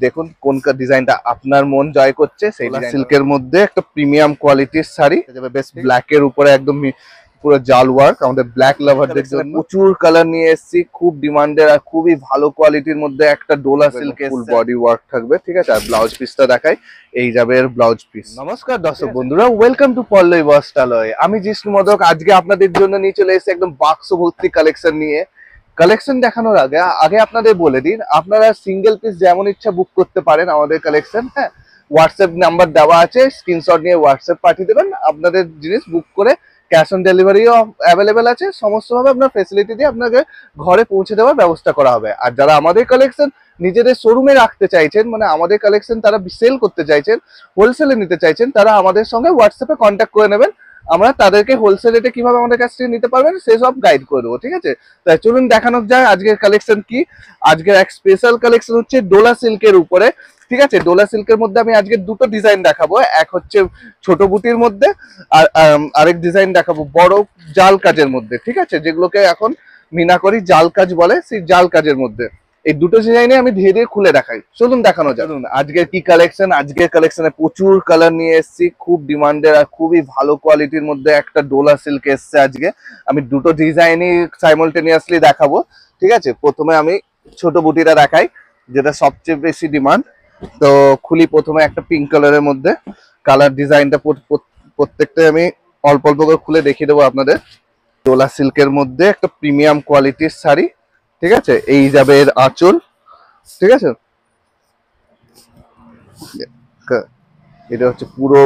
দেখুন কোন ডিজাইনটা আপনার মন জয় করছে। সেই সিল্কের মধ্যে একটা প্রিমিয়াম কোয়ালিটির শাড়ি বেশ ব্ল্যাক এর উপরে একদম পুরো জাল ওয়ার্ক। আমাদের ব্ল্যাক লাভারদের জন্য প্রচুর কালার নিয়ে এসেছি, খুব ডিমান্ডের আর খুবই ভালো কোয়ালিটির মধ্যে একটা ডোলা সিল্কের ফুল বডি ওয়ার্ক থাকবে, ঠিক আছে। আর ব্লাউজ পিসটা দেখাই, এই যাবে এর ব্লাউজ পিস। নমস্কার দর্শক বন্ধুরা, ওয়েলকাম টু পল্লবী বস্ত্রালয়। আমি জিষ্ণু মোদক আজকে আপনাদের জন্য নিয়ে চলে এসেছি একদম বাক্স ভর্তি কালেকশন নিয়ে। কালেকশন দেখানোর আগে আপনাদের বলে দিন, আপনারা সিঙ্গেল পিস যেমন ইচ্ছা বুক করতে পারেন আমাদের কালেকশন। হ্যাঁ, হোয়াটসঅ্যাপ নাম্বার দেওয়া আছে, স্ক্রিনশট নিয়ে হোয়াটসঅ্যাপ পাঠিয়ে দেবেন। আপনাদের জিনিস বুক করে ক্যাশ অন ডেলিভারিও অ্যাভেলেবেল আছে। সমস্তভাবে আপনার ফেসিলিটি দিয়ে আপনাকে ঘরে পৌঁছে দেওয়ার ব্যবস্থা করা হবে। আর যারা আমাদের কালেকশন নিজেদের শোরুমে রাখতে চাইছেন, মানে আমাদের কালেকশন তারা সেল করতে চাইছেন, হোলসেলে নিতে চাইছেন, তারা আমাদের সঙ্গে হোয়াটসঅ্যাপে কন্ট্যাক্ট করে নেবেন। আমরা তাদেরকে হোলসেল রেটে কিভাবে আমাদের কাছ থেকে নিতে পারবেন সেসব গাইড করে দেবো, ঠিক আছে। তাই চলুন দেখানো যায় আজকের কালেকশন কি। আজকের এক স্পেশাল কালেকশন হচ্ছে ডোলা সিল্কের উপরে, ঠিক আছে। ডোলা সিল্কের মধ্যে আমি আজকে দুটো ডিজাইন দেখাবো। এক হচ্ছে ছোট বুটির মধ্যে, আর আরেক ডিজাইন দেখাবো বড় জাল কাজের মধ্যে, ঠিক আছে, যেগুলোকে এখন মিনাকরি জাল কাজ বলে, সেই জাল কাজের মধ্যে। এই দুটো ডিজাইনে আমি ধীরে ধীরে খুলে দেখাই, চলুন দেখানো যায়। আজকের কি কালেকশন, আজকের কালেকশনে প্রচুর কালার নিয়ে এসেছি, খুব ডিমান্ডের আর খুবই ভালো কোয়ালিটির মধ্যে একটা ডোলা সিল্ক এসছে। আজকে আমি দুটো ডিজাইনই সাইমultaneously দেখাবো, ঠিক আছে। প্রথমে আমি ছোট বুটিটা দেখাই, যেটা সবচেয়ে বেশি ডিমান্ড। তো খুলি প্রথমে একটা পিঙ্ক কালারের মধ্যে। কালার ডিজাইনটা প্রত্যেকটা আমি অল্প অল্প করে খুলে দেখিয়ে দেবো আপনাদের। ডোলা সিল্কের মধ্যে একটা প্রিমিয়াম কোয়ালিটির শাড়ি, ঠিক আছে। এই যাবে এর আঁচল, ঠিক আছে। এটা হচ্ছে পুরো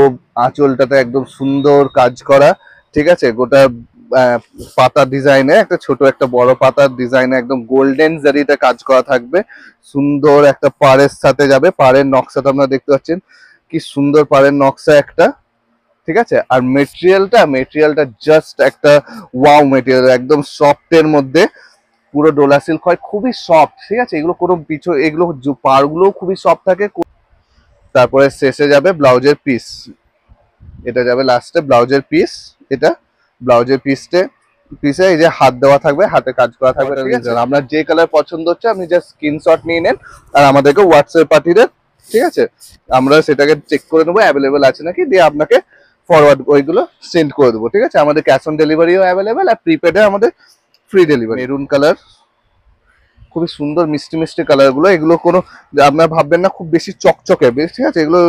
আঁচলটাতে একদম সুন্দর কাজ করা, ঠিক আছে। গোটা পাতা ডিজাইনে একটা ছোট একটা বড় পাতার ডিজাইনে একদম গোল্ডেন জারিতে কাজ করা থাকবে। সুন্দর একটা পাড়ের সাথে যাবে, পাড়ের নকশাটা আপনারা দেখতে পাচ্ছেন, কি সুন্দর পাড়ের নকশা একটা, ঠিক আছে। আর মেটেরিয়ালটা জাস্ট একটা ওয়াও মেটেরিয়াল, একদম সফটের মধ্যে। পুরো ডোলা সিল্ক হয়, খুবই সফট, ঠিক আছে। এগুলো কোনো এগুলো পাড়গুলোও খুবই সফট থাকে। তারপরে শেষে যাবে ব্লাউজের পিস, এটা যাবে লাস্টে ব্লাউজের পিস। এটা ব্লাউজের পিসে এই যে হাত দেওয়া থাকবে, হাতে কাজ করা থাকবে, ঠিক আছে। আপনার যে কালার পছন্দ হচ্ছে আপনি জাস্ট স্ক্রিনশট নিয়ে নেন আর আমাদেরকে হোয়াটসঅ্যাপ পাঠিয়ে দেন, ঠিক আছে। আমরা সেটাকে চেক করে নেবো অ্যাভেলেবেল আছে নাকি, দিয়ে আপনাকে ফরওয়ার্ড ওইগুলো সেন্ড করে দেবো, ঠিক আছে। আমাদের ক্যাশ অন ডেলিভারিও অ্যাভেলেবেল, আর প্রিপেডে আমাদের ফ্রি ডেলিভারি। মেরুন কালার, খুবই সুন্দর মিষ্টি মিষ্টি কালার গুলো। এগুলো কোনো আপনার ভাববেন না খুব বেশি চকচকে, ঠিক আছে। এগুলো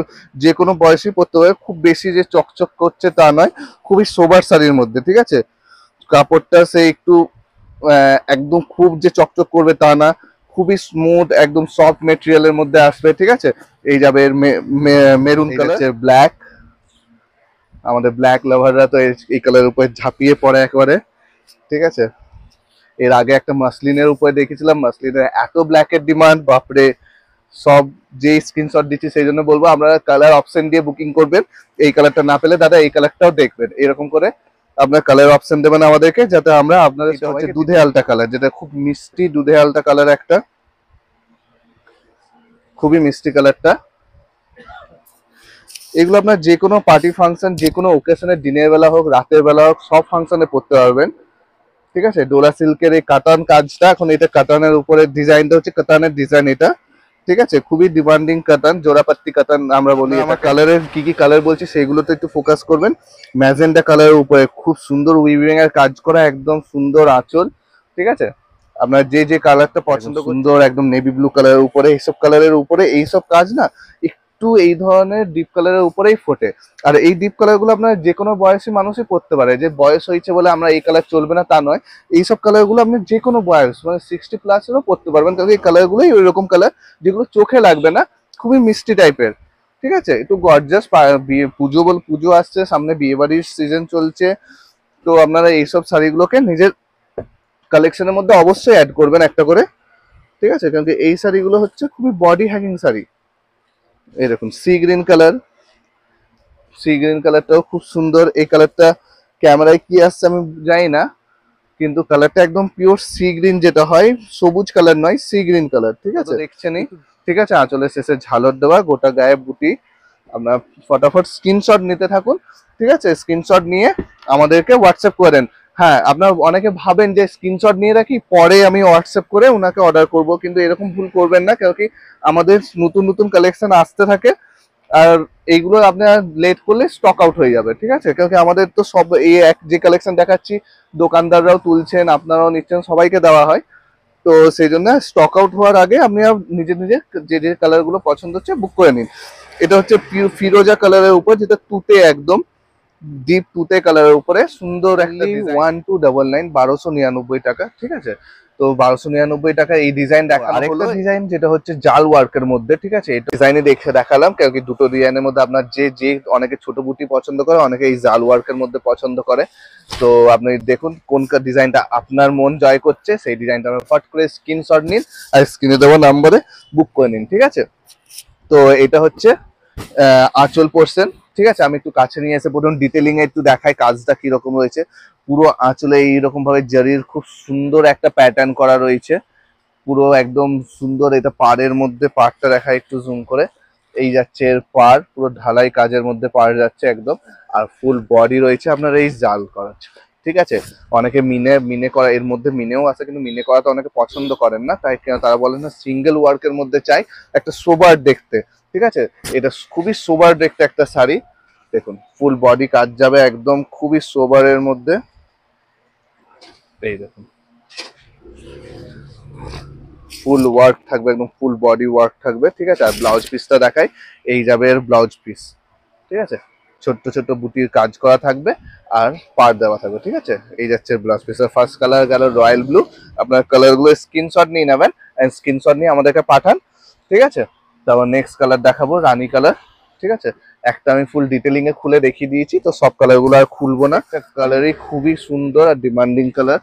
যে কোনো বয়সী পরতে পারে, খুব বেশি যে চকচক করছে তা নয়, খুবই সোবার শাড়ির মধ্যে, ঠিক আছে। কাপড়টা সে একটু একদম খুব যে চকচক করবে তা না, খুবই স্মুথ একদম সফট মেটেরিয়ালের মধ্যে আসবে, ঠিক আছে। এই যাবে মেরুন কালার, ব্ল্যাক। আমাদের ব্ল্যাক লাভাররা তো এই কালারের উপরে ঝাঁপিয়ে পড়ে একেবারে, ঠিক আছে। এর আগে একটা মাসলিনের উপরে দেখেছিলাম, মাসলিনের এত ব্ল্যাকের ডিমান্ড, বাপরে। সব যে স্ক্রিনশট দিচ্ছি সেই জন্য বলবো আপনারা কালার অপশন দিয়ে বুকিং করবেন। এই কালারটা না পেলে দাদা এই কালারটাও দেখবেন, এরকম করে আপনার কালার অপশন দেবেন আমাদেরকে, যাতে আমরা আপনাদের হচ্ছে দুধে আলতা কালার, যেটা খুব মিষ্টি দুধে আলতা কালার, একটা খুবই মিষ্টি কালারটা। এগুলো আপনার যে কোনো পার্টি ফাংশন, যে কোনো ওকেশনে, দিনের বেলা হোক রাতের বেলা হোক, সব ফাংশনে পরতে পারবেন, ঠিক আছে। ডোলা সিল্কের এই কাতান কাজটা, এখন এটা কাতানের উপরে ডিজাইনটা হচ্ছে কাতানের ডিজাইন এটা, ঠিক আছে। খুবই ডিমান্ডিং কাতান, জোড়াপাত্তি কাতান আমরা বলি। আমার কালারের কি কালার বলছি সেইগুলোতে একটু ফোকাস করবেন। ম্যাজেন্টা কালারের উপরে খুব সুন্দর উইভিং এর কাজ করা, একদম সুন্দর আঁচল, ঠিক আছে। আপনার যে যে কালারটা পছন্দ, সুন্দর একদম নেভি ব্লু কালারের উপরে, এইসব কালারের উপরে এইসব কাজ না একটু এই ধরনের ডিপ কালারের উপরেই ফোটে। আর এই ডিপ কালার গুলো আপনার যে কোনো বয়সী মানুষই পরতে পারে, যে বয়স হয়েছে বলে আমরা এই কালার চলবে না তা নয়। এইসব কালার গুলো আপনি যে কোনো বয়স, মানে 60+ পরতে পারবেন, কারণ এই কালার গুলোই ওই রকম কালার যেগুলো চোখে লাগবে না, খুবই মিষ্টি টাইপের, ঠিক আছে। একটু গর্জাস, পুজো আসছে সামনে, বিয়ে বাড়ির সিজন চলছে, তো আপনারা এইসব শাড়িগুলোকে নিজের কালেকশনের মধ্যে অবশ্যই অ্যাড করবেন একটা করে, ঠিক আছে। কারণ এই শাড়িগুলো হচ্ছে খুবই বডি হ্যাঙ্গিং শাড়ি। এই দেখুন সি গ্রিন কালারটাও খুব সুন্দর। এই কালারটা ক্যামেরায় কি আসছে আমি জানি না, কিন্তু কালারটা একদম পিওর সি গ্রিন, যেটা হয় সবুজ কালার নয়, সি গ্রিন কালার, ঠিক আছে। দেখছেনই, ঠিক আছে। আঁচলের শেষে ঝালর দেওয়া, গোটা গায়ে বুটি। আপনার ফটাফট স্ক্রিনশট নিতে থাকুন, ঠিক আছে। স্ক্রিনশট নিয়ে আমাদেরকে হোয়াটসঅ্যাপ করেন। হ্যাঁ, আপনার অনেকে ভাবেন যে স্ক্রিনশট নিয়ে রাখি পরে আমি হোয়াটসঅ্যাপ করে ওনাকে অর্ডার করব, কিন্তু এরকম ভুল করবেন না, কারণ কি আমাদের নতুন নতুন কালেকশন আসতে থাকে। আর এইগুলো আপনার লেট করলে স্টক আউট হয়ে যাবে, ঠিক আছে? কারণ কি আমাদের তো সব এই এক যে কালেকশন দেখাচ্ছি দোকানদাররাও তুলছেন, আপনারাও নিচ্ছেন, সবাইকে দেওয়া হয়। তো সেই জন্য স্টক আউট হওয়ার আগে আপনি নিজে নিজে যে যে কালার গুলো পছন্দ হচ্ছে বুক করে নিন। এটা হচ্ছে ফিরোজা কালারের উপর, যেটা তুতে একদম ডিপ তুতে কালারের উপরে সুন্দর একটা 1299, 1299 টাকা, ঠিক আছে? তো 1299 টাকা এই ডিজাইন দেখা। আরেকটা ডিজাইন যেটা হচ্ছে জাল ওয়ার্কের মধ্যে, ঠিক আছে? এটা ডিজাইনে দেখে দেখালাম, কারণ কি দুটো ডিজাইনের মধ্যে আপনার যে যে অনেকে ছোট বুটি পছন্দ করে, অনেকে এই জাল ওয়ার্কের মধ্যে পছন্দ করে। তো আপনি দেখুন কোন ডিজাইনটা আপনার মন জয় করছে, সেই ডিজাইনটা আপনি ফট করে স্ক্রিনশট নিন আর স্ক্রিনে দেওয়া নাম্বারে বুক করে নিন, ঠিক আছে? তো এটা হচ্ছে আঁচল পোর্শন, ঠিক আছে? আমি একটু কাছে নিয়ে এসে পুরো ডিটেলিং এ একটু দেখাই কাজটা কিরকম রয়েছে। পুরো আঁচলে এইরকম ভাবে জারির খুব সুন্দর একটা প্যাটার্ন করা রয়েছে, পুরো একদম সুন্দর। এটা পাড়ের মধ্যে পাড়টা দেখায় একটু জুম করে, এই যাচ্ছে এর পাড়, পুরো ঢালাই কাজের মধ্যে পাড় যাচ্ছে একদম। আর ফুল বডি রয়েছে আপনার এই জাল করা, ঠিক আছে? অনেকে মিনে মিনে করা, এর মধ্যে মিনেও আছে, কিন্তু মিনে করা তো অনেকে পছন্দ করেন না, তাই তারা বলেন না সিঙ্গেল ওয়ার্কের মধ্যে চাই, একটা সোবার দেখতে, ঠিক আছে? এটা খুবই সোবার দেখতে একটা শাড়ি। দেখুন ফুল বডি কাজ যাবে একদম, খুবই সোবারের মধ্যে। এই দেখুন ফুল ওয়ার্ক থাকবে, একদম ফুল বডি ওয়ার্ক থাকবে, ঠিক আছে? আর ব্লাউজ পিসটা দেখাই, এই যাবে এর ব্লাউজ পিস, ঠিক আছে? ছোট্ট ছোট্ট বুটির কাজ করা থাকবে আর পার দেওয়া থাকবে, ঠিক আছে? এই যাচ্ছে ব্লাউজ পিসের ফার্স্ট কালার গেল রয়্যাল ব্লু। আপনার কালারগুলো স্ক্রিনশট নিয়ে নেবেন, স্ক্রিনশট নিয়ে আমাদেরকে পাঠান, ঠিক আছে? তারপর নেক্সট কালার দেখাবো রানী কালার, ঠিক আছে? একটা আমি ফুল ডিটেলিং এ খুলে দেখিয়ে দিয়েছি, তো সব কালারগুলো আর খুলবো না। কালারই খুবই সুন্দর আর ডিমান্ডিং কালার।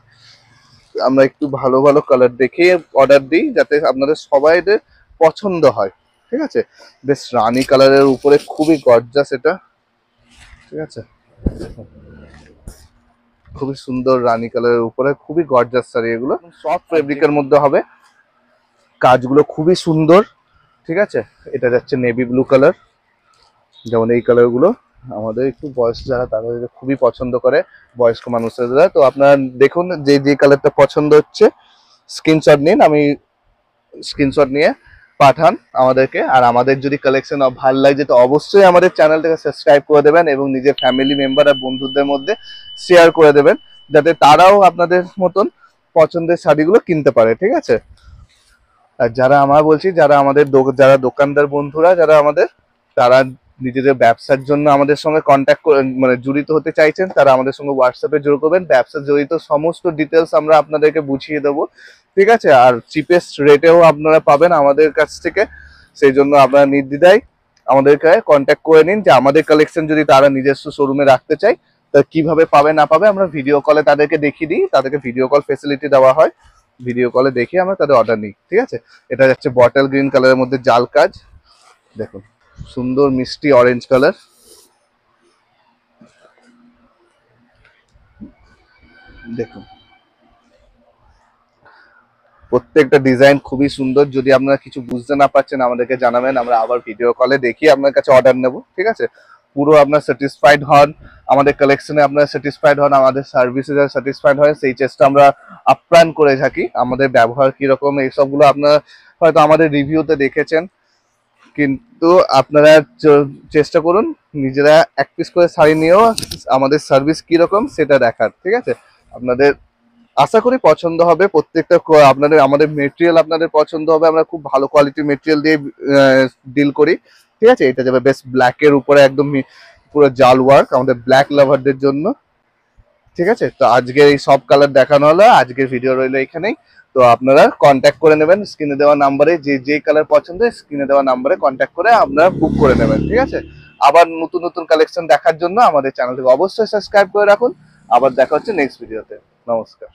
আমরা একটু ভালো ভালো কালার দেখে অর্ডার দিই, যাতে আপনাদের সবাইদের পছন্দ হয়, ঠিক আছে? বেশ রানী কালারের উপরে খুবই গর্জাস এটা, ঠিক আছে? খুবই সুন্দর রানী কালারের উপরে খুবই গর্জাস শাড়ি, এগুলো সফট ফেব্রিকের মধ্যে হবে, কাজগুলো খুবই সুন্দর, ঠিক আছে? এটা যাচ্ছে নেভি ব্লু কালার, যেমন এই কালার গুলো আমাদের একটু বয়স যারা তাদের খুবই পছন্দ করে, বয়স্ক মানুষেরা। তো আপনারা দেখুন যে যে কালারটা পছন্দ হচ্ছে স্ক্রিনশট নিন, আমি স্ক্রিনশট নিয়ে পাঠান আমাদেরকে। আর আমাদের যদি কালেকশন ভালো লাগে তো অবশ্যই আমাদের চ্যানেলটাকে সাবস্ক্রাইব করে দেবেন এবং নিজের ফ্যামিলি মেম্বার আর বন্ধুদের মধ্যে শেয়ার করে দেবেন, যাতে তারাও আপনাদের মতন পছন্দের শাড়িগুলো কিনতে পারে, ঠিক আছে? আর যারা আমরা বলছি, যারা আমাদের যারা দোকানদার বন্ধুরা যারা আমাদের, তারা নিজেদের ব্যবসার জন্য আমাদের সঙ্গে কন্ট্যাক্ট মানে জড়িত হতে চাইছেন, তারা আমাদের সঙ্গে হোয়াটসঅ্যাপে যোগ করবেন। ব্যবসা জড়িত সমস্ত ডিটেলস আমরা আপনাদেরকে বুঝিয়ে দেবো, ঠিক আছে? আর চিপেস্ট রেটেও আপনারা পাবেন আমাদের কাছ থেকে, সেই জন্য আপনারা নির্দ্বিধায় আমাদেরকে কন্ট্যাক্ট করে নিন। যে আমাদের কালেকশন যদি তারা নিজস্ব শোরুমে রাখতে চায়, তা কিভাবে পাবে না পাবে আমরা ভিডিও কলে তাদেরকে দেখিয়ে দিই, তাদেরকে ভিডিও কল ফেসিলিটি দেওয়া হয়, ভিডিও কলে দেখিয়ে আমরা তাদের অর্ডার নিই, ঠিক আছে? এটা যাচ্ছে বটল গ্রিন কালারের মধ্যে জাল কাজ, দেখুন সুন্দর মিষ্টি অরেঞ্জ কালার, দেখুন প্রত্যেকটা ডিজাইন খুবই সুন্দর। যদি আপনারা কিছু বুঝতে না পারছেন আমাদেরকে জানাবেন, আমরা আবার ভিডিও কলে দেখিয়ে আপনার কাছে অর্ডার নেব, ঠিক আছে? পুরো আপনার স্যাটিসফাইড হন, আমাদের কালেকশনে আপনারা স্যাটিসফাইড হন, আমাদের সার্ভিসে যারা স্যাটিসফাইড হয় সেই চেষ্টা আমরা আপ্রাণ করে থাকি। আমাদের ব্যবহার কিরকম এইসবগুলো আপনারা হয়তো আমাদের রিভিউতে দেখেছেন, কিন্তু আপনারা চেষ্টা করুন নিজেরা এক পিস করে শাড়ি নিয়েও আমাদের সার্ভিস কিরকম সেটা দেখার, ঠিক আছে? আপনাদের আশা করি পছন্দ হবে প্রত্যেকটা, আপনাদের আমাদের মেটেরিয়াল আপনাদের পছন্দ হবে। আমরা খুব ভালো কোয়ালিটির মেটেরিয়াল দিয়ে ডিল করি, ঠিক আছে? এটা যাবে বেস্ট ব্ল্যাকের উপরে একদম পুরো জাল ওয়ার্ক আমাদের ব্ল্যাক লাভারদের জন্য, ঠিক আছে? তো আজকে এই সব কালার দেখানো হলো, আজকের ভিডিও রইলো এখানেই। তো আপনারা কন্ট্যাক্ট করে নেবেন স্ক্রিনে দেওয়া নাম্বারে, যে যে কালার পছন্দ স্ক্রিনে দেওয়া নাম্বারে কন্ট্যাক্ট করে আপনারা বুক করে নেবেন, ঠিক আছে? আবার নতুন নতুন কালেকশন দেখার জন্য আমাদের চ্যানেলটিকে অবশ্যই সাবস্ক্রাইব করে রাখুন। আবার দেখা হচ্ছে নেক্সট ভিডিওতে। নমস্কার।